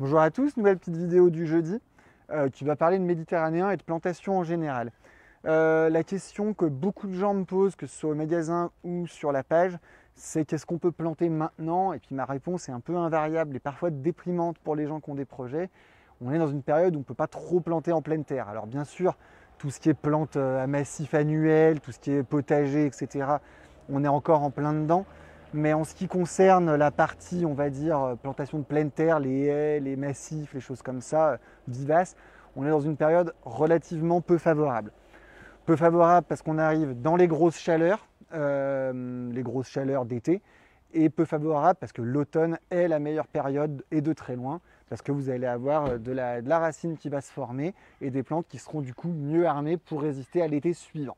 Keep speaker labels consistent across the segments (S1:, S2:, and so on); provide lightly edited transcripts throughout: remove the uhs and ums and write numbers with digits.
S1: Bonjour à tous, nouvelle petite vidéo du jeudi qui va parler de méditerranéen et de plantation en général. La question que beaucoup de gens me posent, que ce soit au magasin ou sur la page, c'est qu'est-ce qu'on peut planter maintenant? Et puis ma réponse est un peu invariable et parfois déprimante pour les gens qui ont des projets. On est dans une période où on ne peut pas trop planter en pleine terre. Alors bien sûr, tout ce qui est plantes à massif annuel, tout ce qui est potager, etc., on est encore en plein dedans. Mais en ce qui concerne la partie, on va dire, plantation de pleine terre, les haies, les massifs, les choses comme ça, vivaces, on est dans une période relativement peu favorable. Peu favorable parce qu'on arrive dans les grosses chaleurs d'été, et peu favorable parce que l'automne est la meilleure période et de très loin, parce que vous allez avoir de la racine qui va se former et des plantes qui seront du coup mieux armées pour résister à l'été suivant.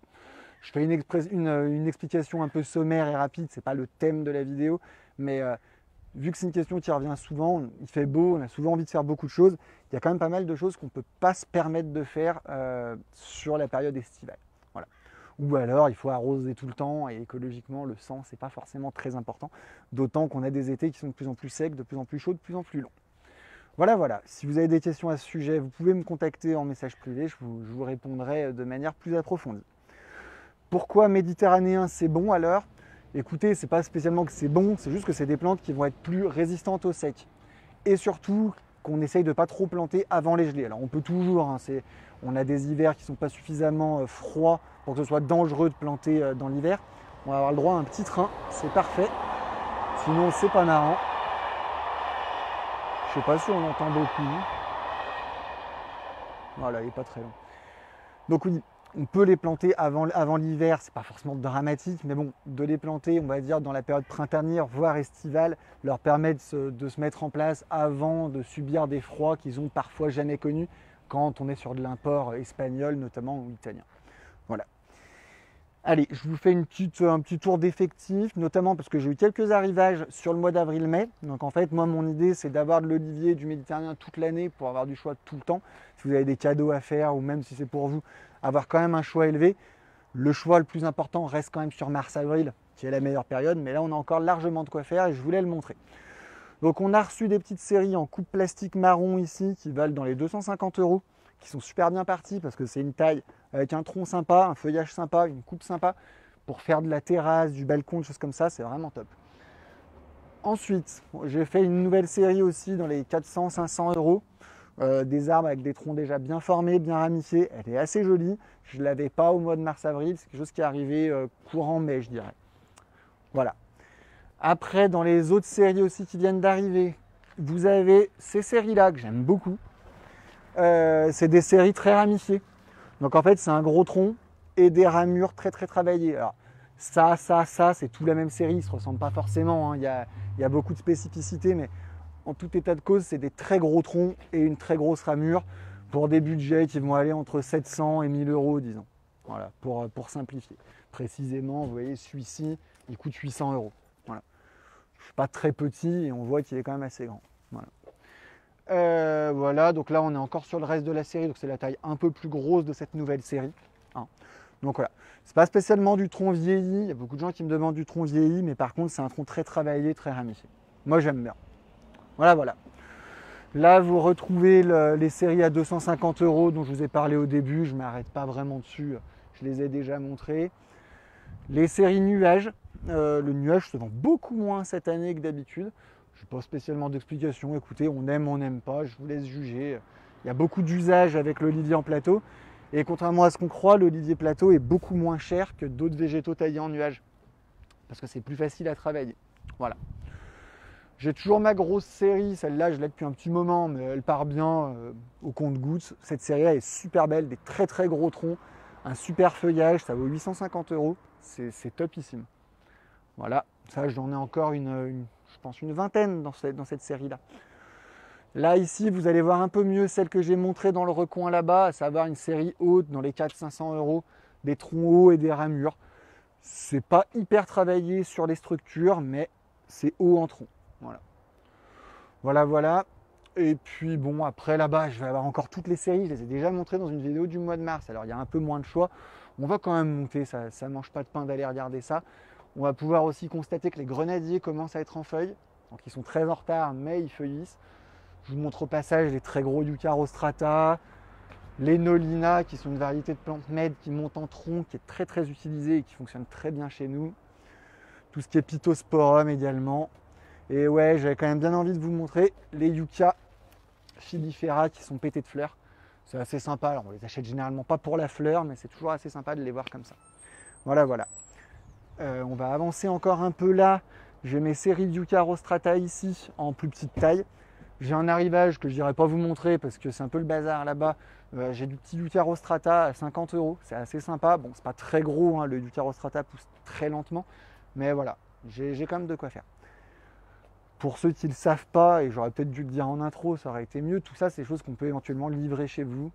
S1: Je fais une explication un peu sommaire et rapide, ce n'est pas le thème de la vidéo, mais vu que c'est une question qui revient souvent, il fait beau, on a souvent envie de faire beaucoup de choses, il y a quand même pas mal de choses qu'on ne peut pas se permettre de faire sur la période estivale. Voilà. Ou alors il faut arroser tout le temps et écologiquement le sang c'est pas forcément très important, d'autant qu'on a des étés qui sont de plus en plus secs, de plus en plus chauds, de plus en plus longs. Voilà, si vous avez des questions à ce sujet, vous pouvez me contacter en message privé, je vous répondrai de manière plus approfondie. Pourquoi méditerranéen c'est bon alors? Écoutez, c'est pas spécialement que c'est bon, c'est juste que c'est des plantes qui vont être plus résistantes au sec. Et surtout qu'on essaye de ne pas trop planter avant les gelées. Alors on peut toujours, on a des hivers qui ne sont pas suffisamment froids pour que ce soit dangereux de planter dans l'hiver. On va avoir le droit à un petit train, c'est parfait. Sinon c'est pas marrant. Je sais pas si on entend beaucoup. Voilà, il n'est pas très long. Donc oui, on peut les planter avant l'hiver, c'est pas forcément dramatique, mais bon, de les planter, on va dire, dans la période printanière, voire estivale, leur permet de se mettre en place avant de subir des froids qu'ils ont parfois jamais connus quand on est sur de l'import espagnol notamment ou italien. Voilà. Allez, je vous fais un petit tour d'effectifs, notamment parce que j'ai eu quelques arrivages sur le mois d'avril-mai. Donc en fait, moi, mon idée, c'est d'avoir de l'olivier du Méditerranéen toute l'année pour avoir du choix tout le temps. Si vous avez des cadeaux à faire ou même si c'est pour vous, avoir quand même un choix élevé. Le choix le plus important reste quand même sur mars-avril, qui est la meilleure période. Mais là, on a encore largement de quoi faire et je voulais le montrer. Donc on a reçu des petites séries en coupe plastique marron ici qui valent dans les 250 €, qui sont super bien parties parce que c'est une taille avec un tronc sympa, un feuillage sympa, une coupe sympa pour faire de la terrasse, du balcon, des choses comme ça, c'est vraiment top. Ensuite, j'ai fait une nouvelle série aussi dans les 400-500 €, des arbres avec des troncs déjà bien formés, bien ramifiés. Elle est assez jolie, je ne l'avais pas au mois de mars-avril, c'est quelque chose qui est arrivé courant mai, je dirais. Voilà. Après, dans les autres séries aussi qui viennent d'arriver, vous avez ces séries-là que j'aime beaucoup. C'est des séries très ramifiées. Donc en fait, c'est un gros tronc et des ramures très très travaillées. Alors ça, c'est tout la même série, ils ne se ressemblent pas forcément, hein. Il y a beaucoup de spécificités, mais en tout état de cause, c'est des très gros troncs et une très grosse ramure pour des budgets qui vont aller entre 700 et 1000 €, disons. Voilà, pour simplifier. Précisément, vous voyez, celui-ci, il coûte 800 €. Voilà. Je ne suis pas très petit et on voit qu'il est quand même assez grand. Voilà. Voilà, donc là on est encore sur le reste de la série, donc c'est la taille un peu plus grosse de cette nouvelle série. Hein. Donc voilà, c'est pas spécialement du tronc vieilli, il y a beaucoup de gens qui me demandent du tronc vieilli, mais par contre c'est un tronc très travaillé, très ramifié. Moi j'aime bien. Voilà. Là vous retrouvez les séries à 250 € dont je vous ai parlé au début, je ne m'arrête pas vraiment dessus, je les ai déjà montrées. Les séries nuages, le nuage se vend beaucoup moins cette année que d'habitude. Je n'ai pas spécialement d'explication. Écoutez, on n'aime pas, je vous laisse juger. Il y a beaucoup d'usages avec l'olivier en plateau. Et contrairement à ce qu'on croit, l'olivier plateau est beaucoup moins cher que d'autres végétaux taillés en nuage. Parce que c'est plus facile à travailler. Voilà. J'ai toujours ma grosse série. Celle-là, je l'ai depuis un petit moment, mais elle part bien au compte-gouttes. Cette série-là est super belle, des très très gros troncs, un super feuillage, ça vaut 850 €. C'est topissime. Voilà, ça j'en ai encore je pense une vingtaine dans cette série-là. Là, ici, vous allez voir un peu mieux celle que j'ai montrée dans le recoin là-bas, à savoir une série haute dans les 400-500 €, des troncs hauts et des ramures. C'est pas hyper travaillé sur les structures, mais c'est haut en tronc. Voilà. Et puis bon, après là-bas, je vais avoir encore toutes les séries, je les ai déjà montrées dans une vidéo du mois de mars. Alors il y a un peu moins de choix. On va quand même monter, ça ne mange pas de pain d'aller regarder ça. On va pouvoir aussi constater que les grenadiers commencent à être en feuilles. Donc ils sont très en retard, mais ils feuillissent. Je vous montre au passage les très gros Yucca rostrata, les Nolina qui sont une variété de plantes med qui monte en tronc, qui est très très utilisée et qui fonctionne très bien chez nous. Tout ce qui est Pittosporum également. Et ouais, j'avais quand même bien envie de vous montrer les Yucca filifera qui sont pétés de fleurs. C'est assez sympa. Alors, on les achète généralement pas pour la fleur, mais c'est toujours assez sympa de les voir comme ça. Voilà, voilà. On va avancer encore un peu là. J'ai mes séries de Yucca rostrata ici en plus petite taille. J'ai un arrivage que je n'irai pas vous montrer parce que c'est un peu le bazar là-bas. J'ai du petit Yucca rostrata à 50 €. C'est assez sympa. Bon, c'est pas très gros, hein, le Yucca rostrata pousse très lentement. Mais voilà, j'ai quand même de quoi faire. Pour ceux qui ne le savent pas, et j'aurais peut-être dû le dire en intro, ça aurait été mieux, tout ça, c'est des choses qu'on peut éventuellement livrer chez vous,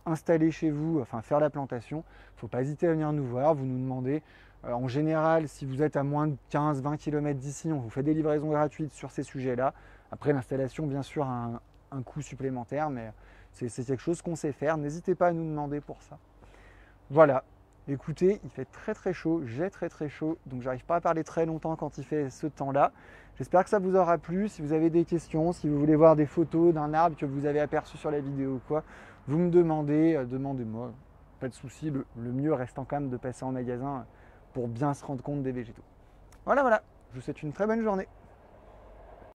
S1: installer chez vous, enfin faire la plantation. Il ne faut pas hésiter à venir nous voir, vous nous demandez. En général, si vous êtes à moins de 15-20 km d'ici, on vous fait des livraisons gratuites sur ces sujets-là. Après, l'installation, bien sûr, a un coût supplémentaire, mais c'est quelque chose qu'on sait faire. N'hésitez pas à nous demander pour ça. Voilà. Écoutez, il fait très très chaud, j'ai très très chaud, donc j'arrive pas à parler très longtemps quand il fait ce temps-là. J'espère que ça vous aura plu. Si vous avez des questions, si vous voulez voir des photos d'un arbre que vous avez aperçu sur la vidéo ou quoi, vous me demandez, demandez-moi, pas de souci. Le mieux restant quand même de passer en magasin pour bien se rendre compte des végétaux. Voilà, voilà, je vous souhaite une très bonne journée.